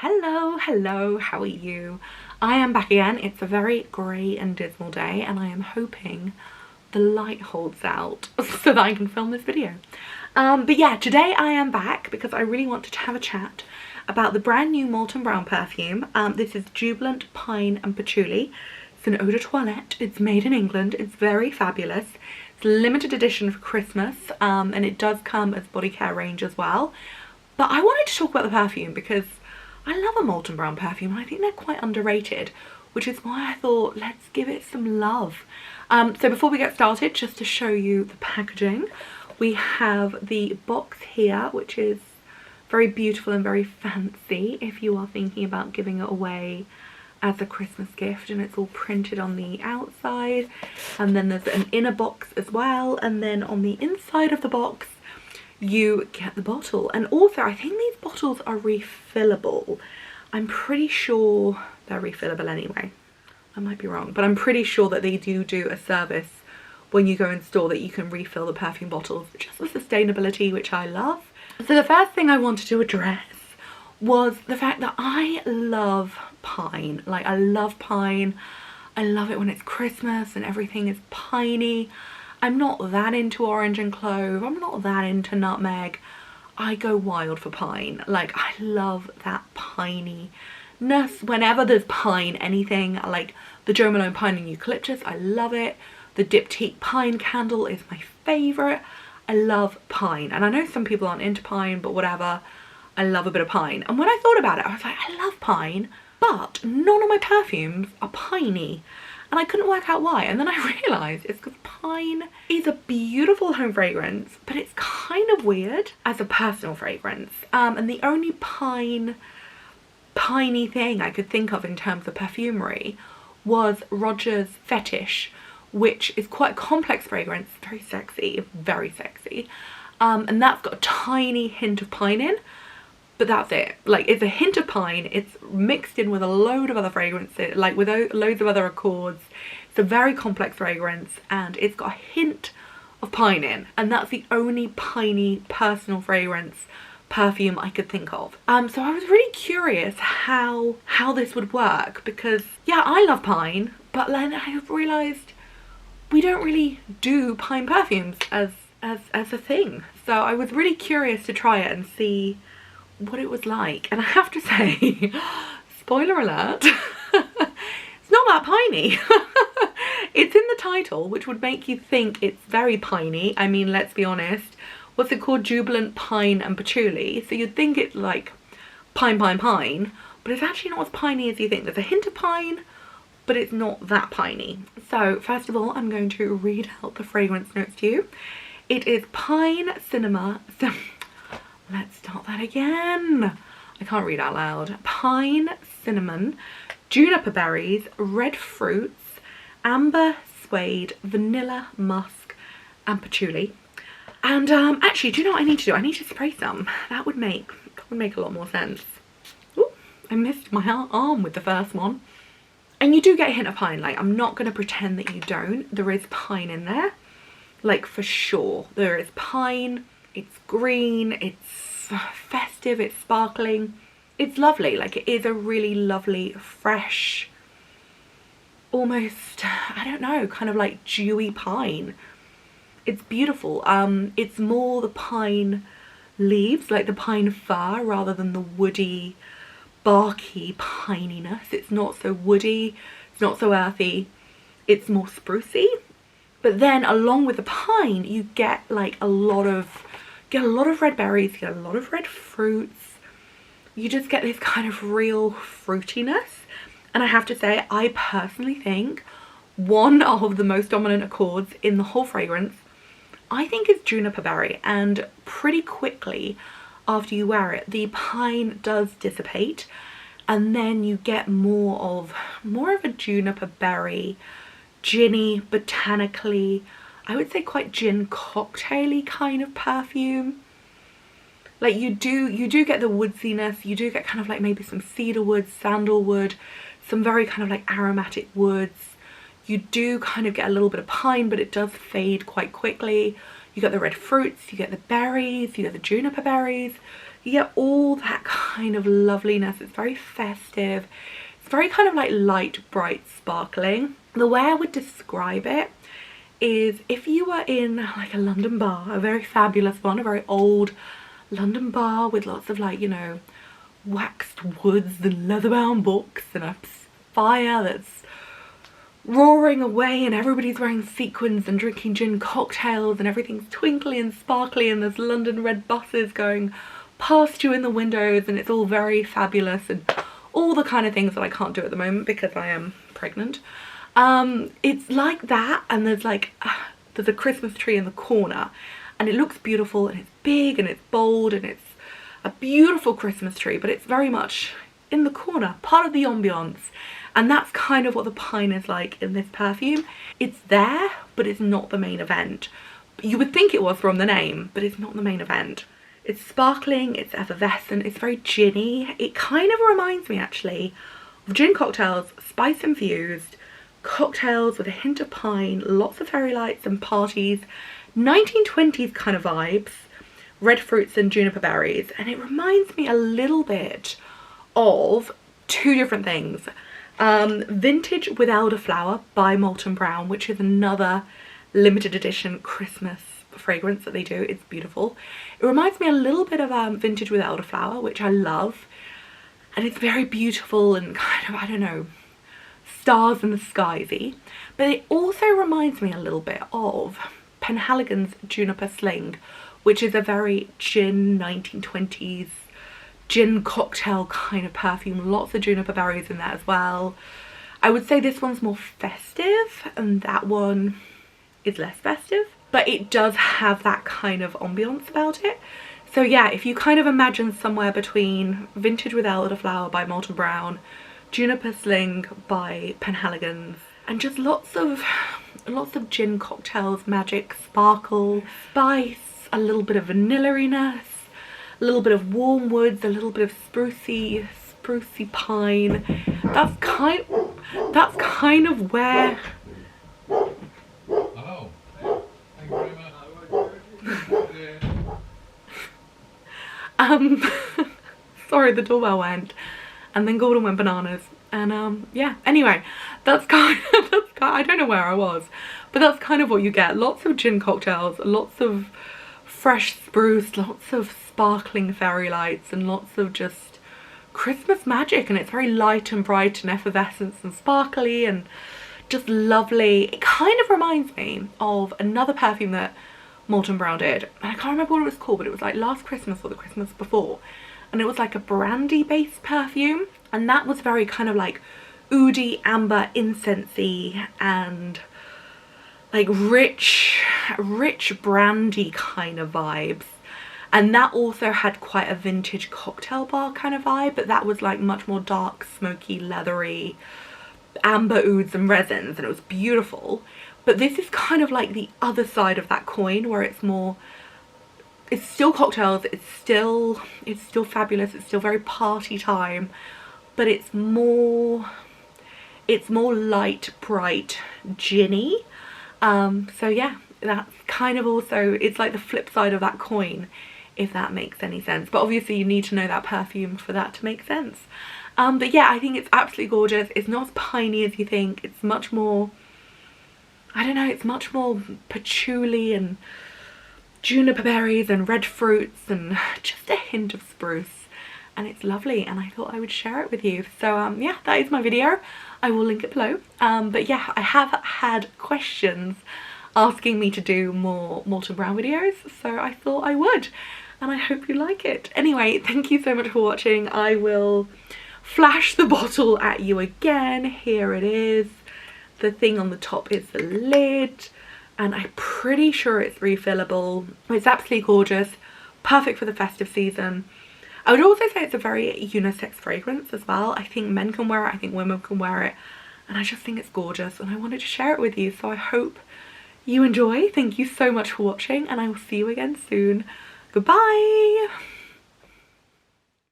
Hello, how are you? I am back again. It's a very grey and dismal day and I am hoping the light holds out so that I can film this video. But yeah, today I am back because I really wanted to have a chat about the brand new Molton Brown perfume. This is Jubilant Pine and Patchouli. It's an eau de toilette. It's made in England. It's very fabulous. It's a limited edition for Christmas and it does come as body care range as well. But I wanted to talk about the perfume because I love a Molton Brown perfume and I think they're quite underrated, which is why I thought let's give it some love. So before we get started, just to show you the packaging, we have the box here, which is very beautiful and very fancy if you are thinking about giving it away as a Christmas gift, and it's all printed on the outside, and then there's an inner box as well, and then on the inside of the box you get the bottle. And also I think these bottles are refillable. I'm pretty sure they're refillable anyway. I might be wrong, but I'm pretty sure that they do a service when you go in store that you can refill the perfume bottles, just for sustainability, which I love. So the first thing I wanted to address was the fact that I love pine. Like, I love pine. I love it when it's Christmas and everything is piney. I'm not that into orange and clove. I'm not that into nutmeg. I go wild for pine. Like, I love that pininess. Whenever there's pine anything, like the Jo Malone Pine and Eucalyptus, I love it. The Diptyque Pine Candle is my favourite. I love pine. And I know some people aren't into pine, but whatever. I love a bit of pine. And when I thought about it, I was like, I love pine, but none of my perfumes are piney. And I couldn't work out why, and then I realised it's because pine is a beautiful home fragrance, but it's kind of weird as a personal fragrance. And the only piney thing I could think of in terms of perfumery was Roger's Fetish, which is quite a complex fragrance, very sexy, and that's got a tiny hint of pine in. But that's it. Like, it's a hint of pine. It's mixed in with a load of other fragrances, like with loads of other accords. It's a very complex fragrance and it's got a hint of pine in. And that's the only piney personal fragrance perfume I could think of. So I was really curious how this would work because, yeah, I love pine, but then I realised we don't really do pine perfumes as a thing. So I was really curious to try it and see what it was like, and I have to say, spoiler alert, it's not that piney. It's in the title, which would make you think it's very piney. I mean, let's be honest, what's it called? Jubilant Pine and Patchouli, so you'd think it's like pine, but it's actually not as piney as you think. There's a hint of pine, but it's not that piney. So first of all, I'm going to read out the fragrance notes to you. It is pine, let's start that again. I can't read out loud. Pine, cinnamon, juniper berries, red fruits, amber, suede, vanilla, musk, and patchouli. And actually, do you know what I need to do? I need to spray some. That would make a lot more sense. Ooh, I missed my arm with the first one. And you do get a hint of pine. Like, I'm not going to pretend that you don't. There is pine in there. Like, for sure. There is pine. It's green, it's festive, it's sparkling, it's lovely. Like, it is a really lovely, fresh, almost, I don't know, kind of like dewy pine. It's beautiful. It's more the pine leaves, like the pine fur, rather than the woody, barky pininess. It's not so woody, it's not so earthy, it's more sprucey. But then along with the pine, you get like a lot of red berries, you get a lot of red fruits. You just get this kind of real fruitiness. And I have to say, I personally think one of the most dominant accords in the whole fragrance, I think, is juniper berry. And pretty quickly after you wear it, the pine does dissipate, and then you get more of a juniper berry, ginny, botanically, I would say quite gin cocktail-y kind of perfume. Like, you do get the woodsiness, you do get kind of like maybe some cedarwood, sandalwood, some very kind of like aromatic woods. You do kind of get a little bit of pine, but it does fade quite quickly. You get the red fruits, you get the berries, you get the juniper berries, yeah, all that kind of loveliness. It's very festive. It's very kind of like light, bright, sparkling. The way I would describe it is if you were in like a London bar, a very fabulous one, a very old London bar with lots of like, you know, waxed woods and leather-bound books and a fire that's roaring away and everybody's wearing sequins and drinking gin cocktails and everything's twinkly and sparkly and there's London red buses going past you in the windows and it's all very fabulous and all the kind of things that I can't do at the moment because I am pregnant. It's like that, and there's like there's a Christmas tree in the corner and it looks beautiful and it's big and it's bold and it's a beautiful Christmas tree, but it's very much in the corner, part of the ambiance. And that's kind of what the pine is like in this perfume. It's there, but it's not the main event. You would think it was from the name, but it's not the main event. It's sparkling, it's effervescent, it's very ginny. It kind of reminds me actually of gin cocktails, spice infused, cocktails with a hint of pine, lots of fairy lights and parties, 1920s kind of vibes, red fruits and juniper berries. And it reminds me a little bit of two different things. Vintage Without a Flower by Molton Brown, which is another limited edition Christmas fragrance that they do. It's beautiful. It reminds me a little bit of Vintage Without a Flower, which I love, and it's very beautiful and kind of, I don't know, stars in the skiesy. But it also reminds me a little bit of Penhaligon's Juniper Sling, which is a very gin 1920s gin cocktail kind of perfume. Lots of juniper berries in that as well. I would say this one's more festive and that one is less festive, but it does have that kind of ambiance about it. So yeah, if you kind of imagine somewhere between Vintage Without a Flower by Molton Brown, Juniper Sling by Penhaligon's, and just lots of gin cocktails, magic, sparkle, spice, a little bit of vanilla-iness, a little bit of warm woods, a little bit of sprucey pine. That's kind of where. Oh, thank you very much. Sorry, the doorbell went, and then Gordon went bananas, and yeah. Anyway, that's kind of I don't know where I was, but that's kind of what you get. Lots of gin cocktails, lots of fresh spruce, lots of sparkling fairy lights, and lots of just Christmas magic. And it's very light and bright and effervescent and sparkly and just lovely. It kind of reminds me of another perfume that Molton Brown did, and I can't remember what it was called, but it was like last Christmas or the Christmas before, and it was like a brandy based perfume, and that was very kind of like oudi, amber, incensey, and like rich brandy kind of vibes. And that also had quite a vintage cocktail bar kind of vibe, but that was like much more dark, smoky, leathery, amber ouds and resins, and it was beautiful. But this is kind of like the other side of that coin, where it's more, it's still cocktails, it's still fabulous, it's still very party time, but it's more light, bright, ginny. So yeah, that's kind of also, it's like the flip side of that coin, if that makes any sense. But obviously you need to know that perfume for that to make sense. But yeah, I think it's absolutely gorgeous. It's not as piney as you think. It's much more, I don't know, it's much more patchouli and juniper berries and red fruits and just a hint of spruce, and it's lovely, and I thought I would share it with you. So yeah, that is my video. I will link it below. But yeah, I have had questions asking me to do more Molton Brown videos, so I thought I would, and I hope you like it. Anyway, thank you so much for watching. I will flash the bottle at you again. Here it is. The thing on the top is the lid, and I'm pretty sure it's refillable. It's absolutely gorgeous, perfect for the festive season. I would also say it's a very unisex fragrance as well. I think men can wear it, I think women can wear it, and I just think it's gorgeous, and I wanted to share it with you, so I hope you enjoy. Thank you so much for watching, and I will see you again soon. Goodbye!